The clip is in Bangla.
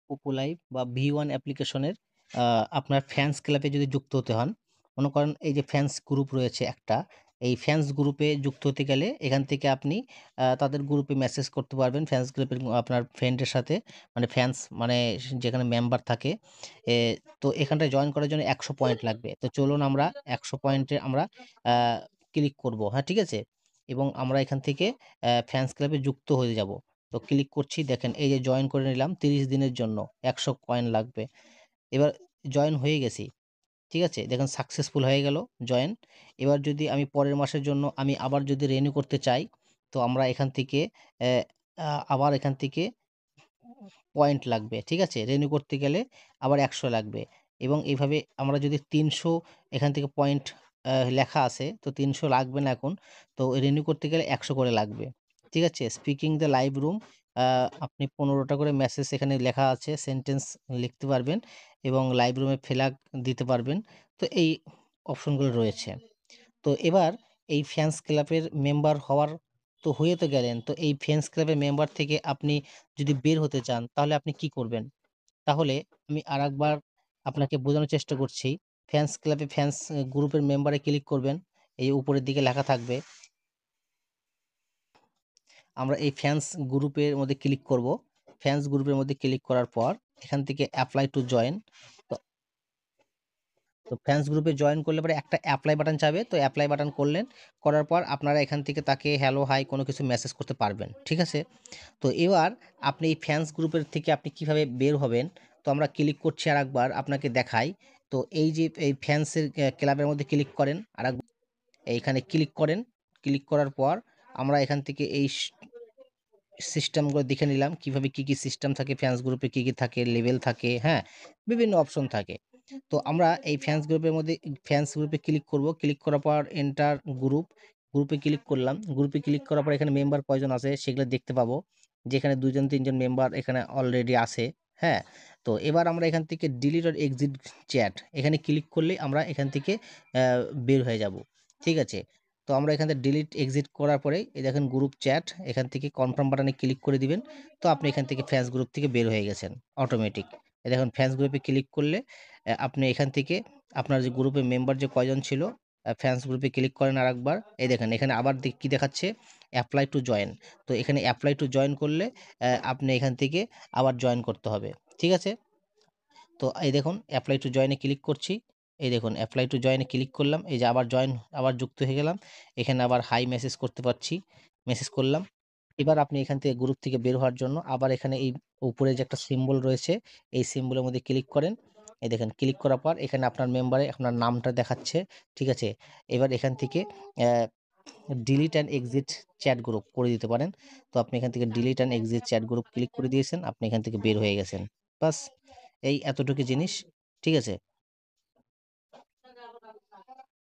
পোপো লাইভ বা V1 অ্যাপ্লিকেশনের আপনার ফ্যান্স ক্লাবে যদি যুক্ত হতে হন, মনে করেন এই যে ফ্যান্স গ্রুপ রয়েছে একটা, এই ফ্যান্স গ্রুপে যুক্ত হতে গেলে এখান থেকে আপনি তাদের গ্রুপে মেসেজ করতে পারবেন ফ্যান্স গ্রুপের আপনার ফ্রেন্ডের সাথে, মানে ফ্যান্স মানে যেখানে মেম্বার থাকে। এ তো এখানটায় জয়েন করার জন্য ১০০ পয়েন্ট লাগবে। তো চলুন আমরা ১০০ পয়েন্টে আমরা আ ক্লিক করব। হ্যাঁ, ঠিক আছে? এবং আমরা এখান থেকে ফ্যান্স ক্লাবে যুক্ত হয়ে যাব। তো ক্লিক করছি, দেখেন এই যে জয়েন করে নিলাম ৩০ দিনের জন্য ১০০ কয়েন লাগবে। এবার জয়েন হয়ে গেছি। ঠিক আছে? দেখেন সাকসেসফুল হয়ে গেল জয়েন। এবার যদি আমি পরের মাসের জন্য আমি আবার যদি রিনিউ করতে চাই, তো আমরা এখান থেকে অ্যা আবার এখান থেকে পয়েন্ট লাগবে। ঠিক আছে? রিনিউ করতে গেলে আবার ১০০ লাগবে এবং এভাবে আমরা যদি ৩০০ এখান থেকে পয়েন্ট লেখা আছে, তো ৩০০ লাগবে না এখন। তো রিনিউ করতে গেলে ১০০ করে লাগবে। ঠিক আছে? স্পিকিং দ্য লাইভ রুম, আ আপনি ১৫ টা করে মেসেজ এখানে লেখা আছে, সেন্টেন্স লিখতে পারবেন এবং লাইভ রুমে ফ্ল্যাগ দিতে পারবেন। তো এই অপশনগুলো রয়েছে। তো এবার এই ফ্যান্স ক্লাবের মেম্বার হওয়ার তো হয়ে তো গেলেন। তো এই ফ্যান্স ক্লাবের মেম্বার থেকে আপনি যদি বের হতে চান তাহলে আপনি কি করবেন? তাহলে আমি আরেকবার আপনাকে বোঝানোর চেষ্টা করছি। ফ্যান্স ক্লাবে ফ্যান্স গ্রুপের মেম্বারে ক্লিক করবেন। এই যে উপরের দিকে লেখা থাকবে। আমরা এই ফ্যান্স গ্রুপের মধ্যে ক্লিক করব। ফ্যান্স গ্রুপের মধ্যে ক্লিক করার পর এখান থেকে এপ্লাই টু জয়েন। তো তো ফ্যান্স গ্রুপে জয়েন করলে পরে একটা এপ্লাই বাটন চাবে। তো এপ্লাই বাটন করলেন। করার পর আপনারা এখান থেকে তাকে হ্যালো, হাই কোনো কিছু মেসেজ করতে পারবেন। ঠিক আছে? তো এবার আপনি এই ফ্যান্স গ্রুপের থেকে আপনি কিভাবে বের হবেন? তো আমরা ক্লিক করছি আরেকবার আপনাকে দেখাই। তো এই যে এই ফ্যান্সের ক্লাবের মধ্যে ক্লিক করেন এইখানে ক্লিক করেন। ক্লিক করার পর আমরা এখান থেকে এই সিস্টেমগুলো দেখে নিলাম কিভাবে কি সিস্টেম থাকে, ফ্যান্স গ্রুপে কি থাকে, লেভেল থাকে, হ্যাঁ? বিভিন্ন অপশন থাকে। তো আমরা এই ফ্যান্স গ্রুপের মধ্যে ফ্যান্স গ্রুপে ক্লিক করব। ক্লিক করার পর এন্টার গ্রুপ, গ্রুপে ক্লিক করলাম। গ্রুপে ক্লিক করার পর এখানে মেম্বার কয়জন আছে সেগুলো দেখতে পাবো। যেখানে ২ জন ৩ জন মেম্বার এখানে অলরেডি আছে, হ্যাঁ? তো এবার আমরা এখান থেকে ডিলিট অর এক্সিট চ্যাট এখানে ক্লিক করলেই আমরা এখান থেকে অ্যা বের হয়ে যাব। ঠিক আছে? তো আমরা এখান থেকে ডিলিট এক্সিট করার পরেই এই দেখেন গ্রুপ চ্যাট, এখান থেকে কনফার্ম বাটনে ক্লিক করে দিবেন। তো আপনি এখান থেকে ফ্যান্স গ্রুপ থেকে বের হয়ে গেছেন অটোমেটিক। এই দেখুন ফ্যান্স গ্রুপে ক্লিক করলে আপনি এখান থেকে আপনার যে গ্রুপের মেম্বার যে কয়জন ছিল, ফ্যান্স গ্রুপে ক্লিক করেন আরেকবার। এই দেখেন এখানে আবার কি দেখাচ্ছে? Apply to join. তো এখানে এপ্লাই টু জয়েন করলে আপনি এখান থেকে আবার জয়েন করতে হবে। ঠিক আছে? তো এই দেখুন apply to join A click করছি। এই দেখুন apply to join A click করলাম। এই যে আবার জয়েন, আবার যুক্ত হয়ে গেলাম। এখানে আবার হাই মেসেজ করতে পারছি। মেসেজ করলাম। এবার আপনি এখান থেকে গ্রুপ থেকে বের হওয়ার জন্য আবার এখানে এই উপরে যে একটা সিম্বল রয়েছে, এই সিম্বলের মধ্যে ক্লিক করেন। এই দেখেন ক্লিক করার পর এখানে আপনার মেম্বারে আপনার নামটা দেখাচ্ছে। ঠিক আছে? এবার এখান থেকে uh delete and exit chat group করে দিতে পারেন। তো আপনি এখান থেকে delete and exit chat group click করে দিয়েছেন। আপনি এখান থেকে বের হয়ে গেছেন। বাস এই এতটুকু জিনিস। ঠিক আছে?